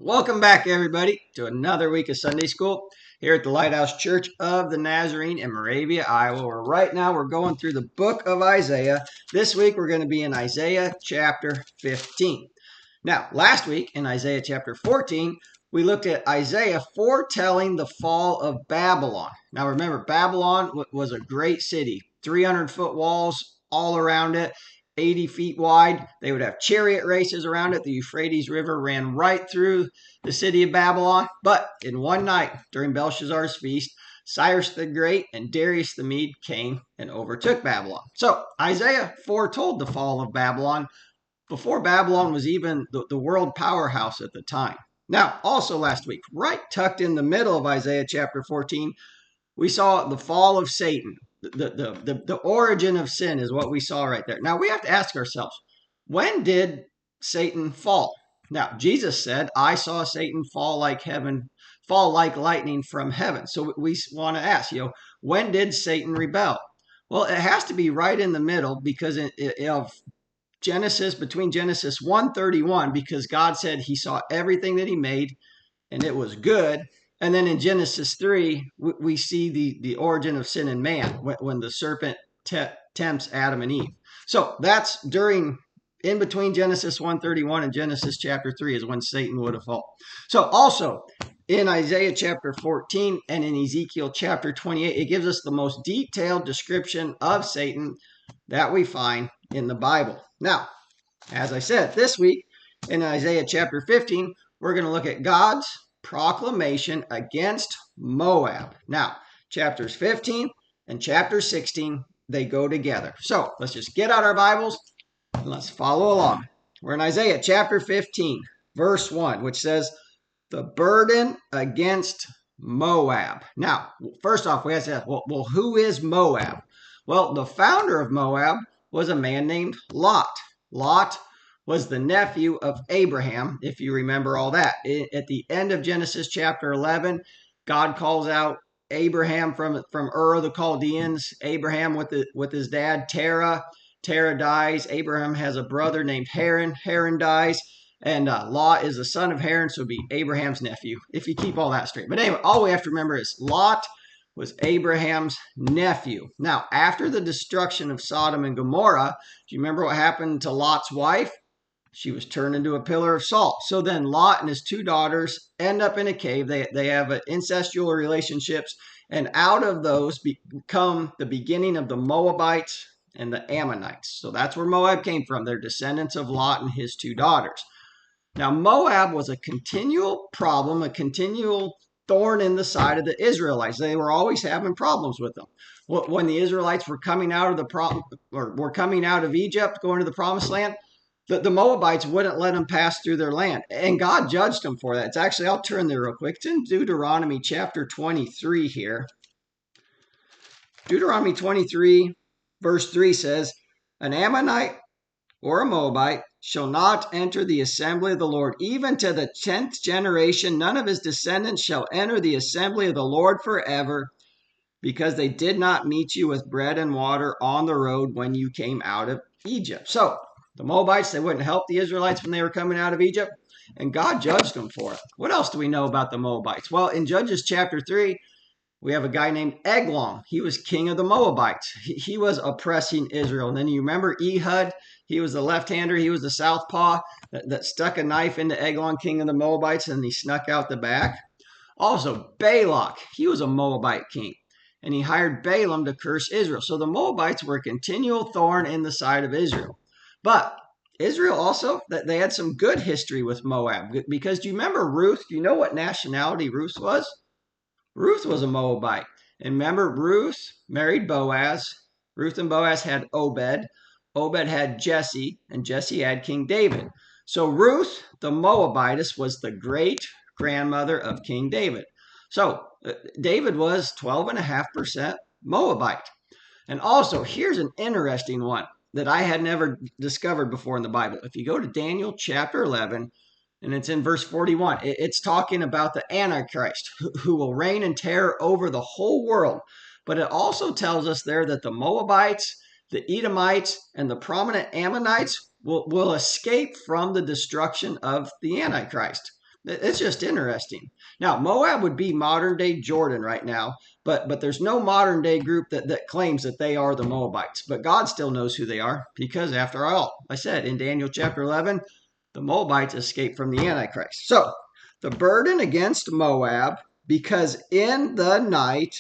Welcome back, everybody, to another week of Sunday School here at the Lighthouse Church of the Nazarene in Moravia, Iowa. Where right now we're going through the book of Isaiah. This week we're going to be in Isaiah chapter 15. Now, last week in Isaiah chapter 14, we looked at Isaiah foretelling the fall of Babylon. Now, remember, Babylon was a great city, 300-foot walls all around it, 80 feet wide. They would have chariot races around it. The Euphrates River ran right through the city of Babylon. But in one night during Belshazzar's feast, Cyrus the Great and Darius the Mede came and overtook Babylon. So Isaiah foretold the fall of Babylon before Babylon was even the world powerhouse at the time. Now, also last week, right tucked in the middle of Isaiah chapter 14, we saw the fall of Satan. The origin of sin is what we saw right there. Now, we have to ask ourselves, when did Satan fall? Now, Jesus said, I saw Satan fall like lightning from heaven. So we want to ask, when did Satan rebel? Well, it has to be right in the middle because of between Genesis 1:31, because God said he saw everything that he made and it was good. And then in Genesis 3, we see the origin of sin in man when the serpent tempts Adam and Eve. So that's in between Genesis 1:31 and Genesis chapter 3 is when Satan would have fallen. So also in Isaiah chapter 14 and in Ezekiel chapter 28, it gives us the most detailed description of Satan that we find in the Bible. Now, as I said, this week in Isaiah chapter 15, we're going to look at God's proclamation against Moab. Now, chapters 15 and chapter 16, they go together. So let's just get out our Bibles and let's follow along. We're in Isaiah chapter 15, verse 1, which says, the burden against Moab. Now, first off, we have to ask, well, who is Moab? Well, the founder of Moab was a man named Lot. Lot was the nephew of Abraham, if you remember all that. At the end of Genesis chapter 11, God calls out Abraham from Ur of the Chaldeans, Abraham with his dad Terah. Terah dies. Abraham has a brother named Haran. Haran dies. And Lot is the son of Haran, so it'd be Abraham's nephew, if you keep all that straight. But anyway, all we have to remember is Lot was Abraham's nephew. Now, after the destruction of Sodom and Gomorrah, do you remember what happened to Lot's wife? She was turned into a pillar of salt. So then Lot and his two daughters end up in a cave. They have incestual relationships, and out of those become the beginning of the Moabites and the Ammonites. So that's where Moab came from. They're descendants of Lot and his two daughters. Now, Moab was a continual problem, a continual thorn in the side of the Israelites. They were always having problems with them. When the Israelites were coming out of Egypt, going to the promised land, the Moabites wouldn't let them pass through their land. And God judged them for that. It's actually, I'll turn there real quick. It's in Deuteronomy chapter 23 here. Deuteronomy 23, verse 3 says, an Ammonite or a Moabite shall not enter the assembly of the Lord. Even to the 10th generation, none of his descendants shall enter the assembly of the Lord forever, because they did not meet you with bread and water on the road when you came out of Egypt. So the Moabites, they wouldn't help the Israelites when they were coming out of Egypt, and God judged them for it. What else do we know about the Moabites? Well, in Judges chapter 3, we have a guy named Eglon. He was king of the Moabites. He was oppressing Israel. And then you remember Ehud? He was the left-hander. He was the southpaw that stuck a knife into Eglon, king of the Moabites, and he snuck out the back. Also, Balak. He was a Moabite king, and he hired Balaam to curse Israel. So the Moabites were a continual thorn in the side of Israel. But Israel also, they had some good history with Moab. Because do you remember Ruth? Do you know what nationality Ruth was? Ruth was a Moabite. And remember, Ruth married Boaz. Ruth and Boaz had Obed. Obed had Jesse, and Jesse had King David. So Ruth, the Moabitess, was the great-grandmother of King David. So David was 12.5% Moabite. And also, here's an interesting one that I had never discovered before in the Bible. If you go to Daniel chapter 11, and it's in verse 41. It's talking about the Antichrist who will reign in terror over the whole world. But it also tells us there that the Moabites, the Edomites, and the prominent Ammonites will escape from the destruction of the Antichrist. It's just interesting. Now, Moab would be modern day Jordan right now, but there's no modern day group that claims that they are the Moabites. But God still knows who they are because, after all, I said in Daniel chapter 11, the Moabites escaped from the Antichrist. So, the burden against Moab, because in the night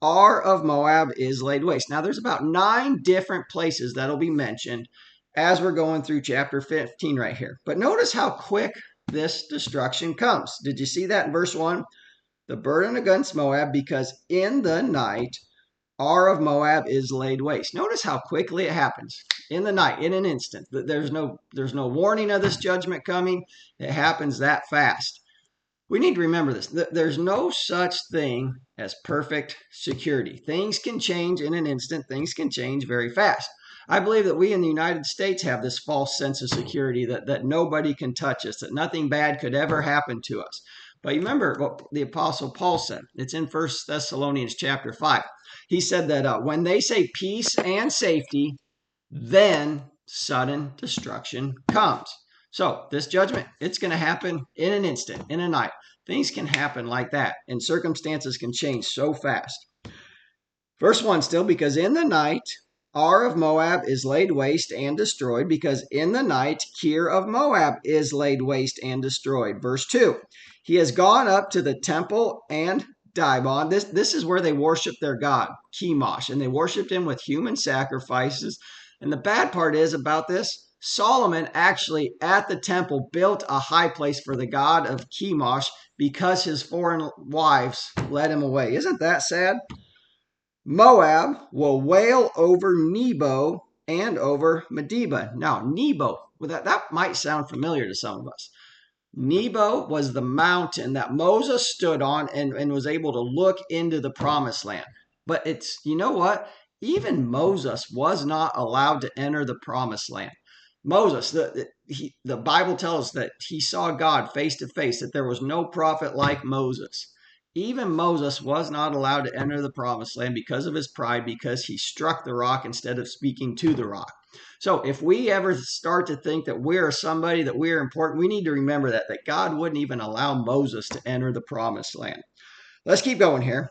Ar of Moab is laid waste. Now, there's about 9 different places that'll be mentioned as we're going through chapter 15 right here. But notice how quick this destruction comes. Did you see that in verse 1? The burden against Moab, because in the night Ar of Moab is laid waste. Notice how quickly it happens. In the night, in an instant. There's no warning of this judgment coming. It happens that fast. We need to remember this. There's no such thing as perfect security. Things can change in an instant. Things can change very fast. I believe that we in the United States have this false sense of security that nobody can touch us, that nothing bad could ever happen to us. But remember what the Apostle Paul said. It's in 1 Thessalonians chapter 5. He said that when they say peace and safety, then sudden destruction comes. So this judgment, it's going to happen in an instant, in a night. Things can happen like that, and circumstances can change so fast. Verse 1 still, because in the night Ar of Moab is laid waste and destroyed, because in the night Kir of Moab is laid waste and destroyed. Verse 2, he has gone up to the temple and Dibon. This is where they worship their god, Chemosh, and they worshiped him with human sacrifices. And the bad part is about this, Solomon actually at the temple built a high place for the god of Chemosh because his foreign wives led him away. Isn't that sad? Moab will wail over Nebo and over Medeba. Now, Nebo, that might sound familiar to some of us. Nebo was the mountain that Moses stood on and was able to look into the promised land. But it's, you know what? Even Moses was not allowed to enter the promised land. Moses, the Bible tells us that he saw God face to face, that there was no prophet like Moses. Even Moses was not allowed to enter the promised land because of his pride, because he struck the rock instead of speaking to the rock. So if we ever start to think that we're somebody, that we're important, we need to remember that God wouldn't even allow Moses to enter the promised land. Let's keep going here.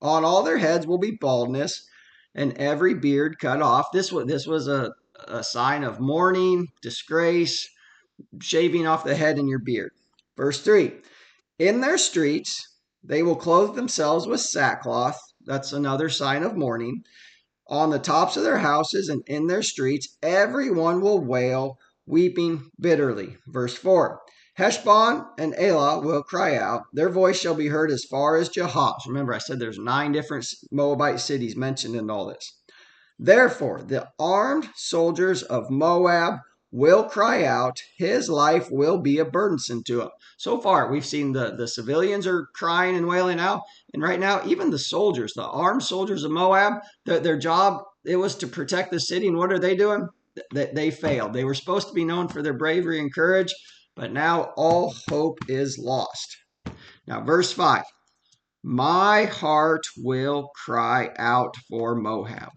On all their heads will be baldness, and every beard cut off. This was a sign of mourning, disgrace, shaving off the head and your beard. Verse 3, in their streets they will clothe themselves with sackcloth. That's another sign of mourning. On the tops of their houses and in their streets, everyone will wail, weeping bitterly. Verse 4, Heshbon and Elah will cry out. Their voice shall be heard as far as Jahaz. Remember, I said there's 9 different Moabite cities mentioned in all this. Therefore, the armed soldiers of Moab will cry out. His life will be a burdensome to him. So far, we've seen the civilians are crying and wailing out. And right now, even the soldiers, the armed soldiers of Moab, their job, it was to protect the city. And what are they doing? They failed. They were supposed to be known for their bravery and courage, but now all hope is lost. Now, verse 5, my heart will cry out for Moab.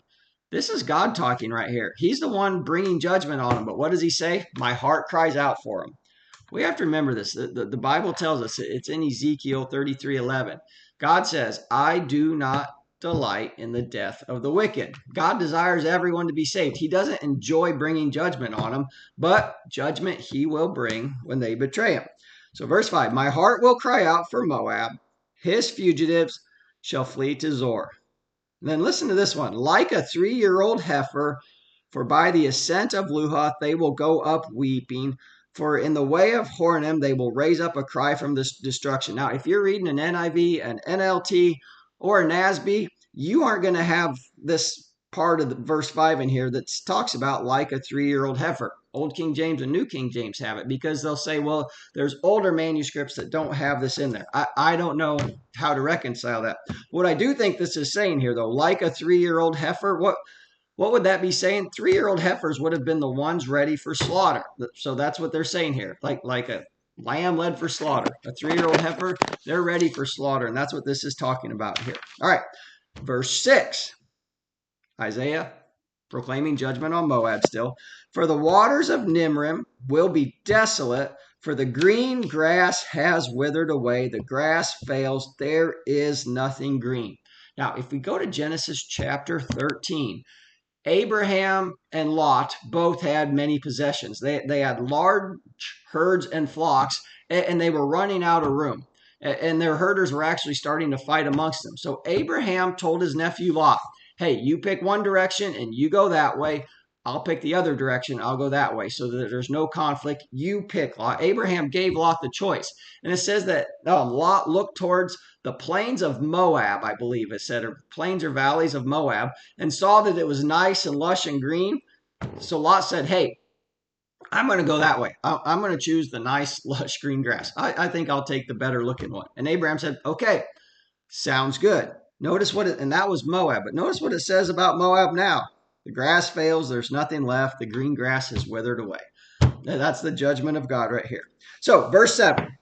This is God talking right here. He's the one bringing judgment on him. But what does he say? My heart cries out for him. We have to remember this. The Bible tells us, it's in Ezekiel 33:11. God says, I do not delight in the death of the wicked. God desires everyone to be saved. He doesn't enjoy bringing judgment on them, but judgment he will bring when they betray him. So verse 5, my heart will cry out for Moab. His fugitives shall flee to Zor. And then listen to this one. Like a 3-year-old heifer, for by the ascent of Luhath they will go up weeping. For in the way of Horonim they will raise up a cry from this destruction. Now, if you're reading an NIV, an NLT, or a NASB, you aren't going to have this part of the verse 5 in here that talks about like a 3-year-old heifer. Old King James and New King James have it because they'll say, well, there's older manuscripts that don't have this in there. I don't know how to reconcile that. What I do think this is saying here, though, like a 3-year-old heifer, what would that be saying? 3-year-old heifers would have been the ones ready for slaughter. So that's what they're saying here, like a lamb led for slaughter. A 3-year-old heifer, they're ready for slaughter, and that's what this is talking about here. All right, verse 6. Isaiah proclaiming judgment on Moab still. For the waters of Nimrim will be desolate, For the green grass has withered away, the grass fails, there is nothing green. Now, if we go to Genesis chapter 13, Abraham and Lot both had many possessions. They had large herds and flocks, and they were running out of room. And their herders were actually starting to fight amongst them. So Abraham told his nephew Lot, hey, you pick one direction and you go that way. I'll pick the other direction. I'll go that way so that there's no conflict. You pick, Lot. Abraham gave Lot the choice. And it says that Lot looked towards the plains of Moab, I believe it said, or plains or valleys of Moab, and saw that it was nice and lush and green. So Lot said, hey, I'm going to go that way. I'm going to choose the nice, lush green grass. I think I'll take the better looking one. And Abraham said, okay, sounds good. Notice what and that was Moab, but notice what it says about Moab now. The grass fails, there's nothing left, the green grass has withered away. That's the judgment of God right here. So, verse 7,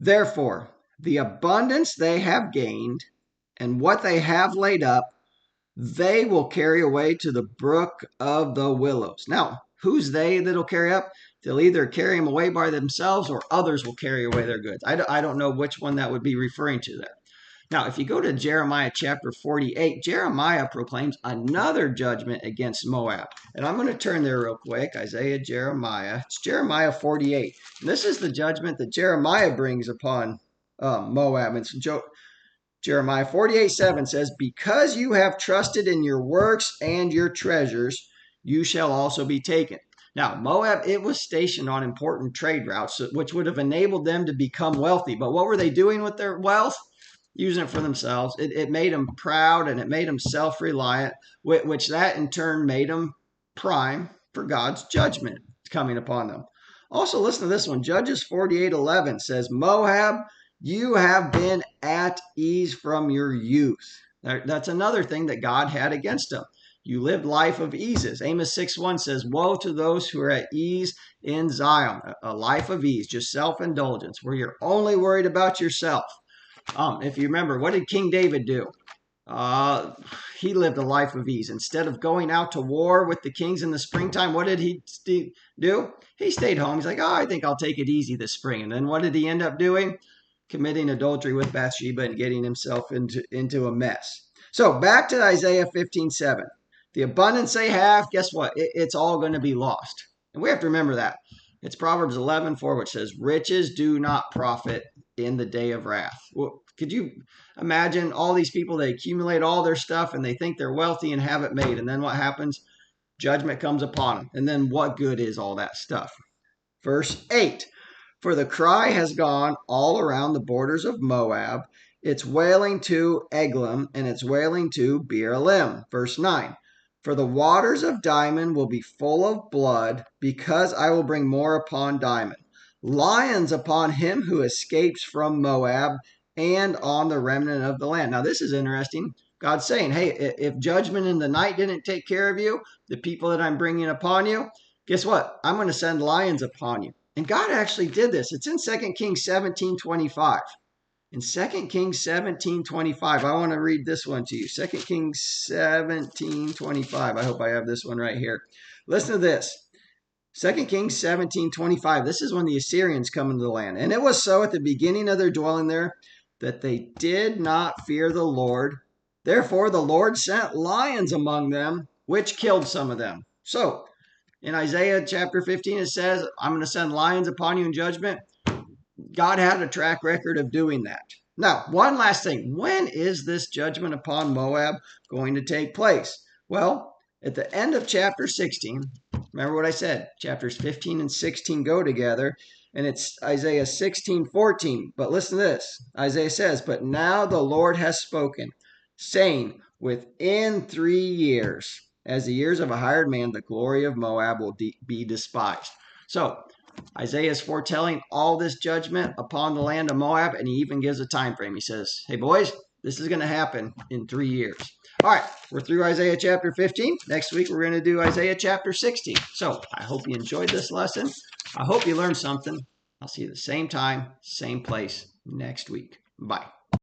therefore, the abundance they have gained and what they have laid up, they will carry away to the brook of the willows. Now, who's they that'll carry up? They'll either carry them away by themselves or others will carry away their goods. I don't know which one that would be referring to there. Now, if you go to Jeremiah chapter 48, Jeremiah proclaims another judgment against Moab. And I'm going to turn there real quick. Isaiah, Jeremiah. It's Jeremiah 48. And this is the judgment that Jeremiah brings upon Moab. And so Jeremiah 48:7 says, because you have trusted in your works and your treasures, you shall also be taken. Now, Moab, it was stationed on important trade routes, which would have enabled them to become wealthy. But what were they doing with their wealth? Using it for themselves. It made them proud and it made them self-reliant, which that in turn made them prime for God's judgment coming upon them. Also, listen to this one. Judges 48:11 says, Moab, you have been at ease from your youth. That's another thing that God had against them. You lived life of eases. Amos 6:1 says, woe to those who are at ease in Zion. A life of ease, just self-indulgence, where you're only worried about yourself. If you remember, what did King David do? He lived a life of ease. Instead of going out to war with the kings in the springtime, what did he do? He stayed home. He's like, I think I'll take it easy this spring. And then what did he end up doing? Committing adultery with Bathsheba and getting himself into a mess. So back to Isaiah 15:7. The abundance they have, guess what? It's all going to be lost. And we have to remember that. It's Proverbs 11:4, which says, riches do not profit in the day of wrath. Well, could you imagine all these people, they accumulate all their stuff and they think they're wealthy and have it made. And then what happens? Judgment comes upon them. And then what good is all that stuff? Verse 8, for the cry has gone all around the borders of Moab. It's wailing to Eglam and it's wailing to Beer Elim. Verse 9, for the waters of Dimon will be full of blood because I will bring more upon Dimon. Lions upon him who escapes from Moab and on the remnant of the land. Now, this is interesting. God's saying, hey, if judgment in the night didn't take care of you, the people that I'm bringing upon you, guess what? I'm going to send lions upon you. And God actually did this. It's in 2 Kings 17:25. In 2 Kings 17:25, I want to read this one to you. 2 Kings 17:25. I hope I have this one right here. Listen to this. 2 Kings 17:25. This is when the Assyrians come into the land. And it was so at the beginning of their dwelling there that they did not fear the Lord. Therefore, the Lord sent lions among them, which killed some of them. So, in Isaiah chapter 15, it says, I'm going to send lions upon you in judgment. God had a track record of doing that. Now, one last thing. When is this judgment upon Moab going to take place? Well, at the end of chapter 16, remember what I said, chapters 15 and 16 go together, and it's Isaiah 16:14. But listen to this. Isaiah says, but now the Lord has spoken, saying, within 3 years, as the years of a hired man, the glory of Moab will be despised. So Isaiah is foretelling all this judgment upon the land of Moab, and he even gives a time frame. He says, hey boys, this is going to happen in 3 years. All right, we're through Isaiah chapter 15. Next week, we're going to do Isaiah chapter 16. So I hope you enjoyed this lesson. I hope you learned something. I'll see you at the same time, same place next week. Bye.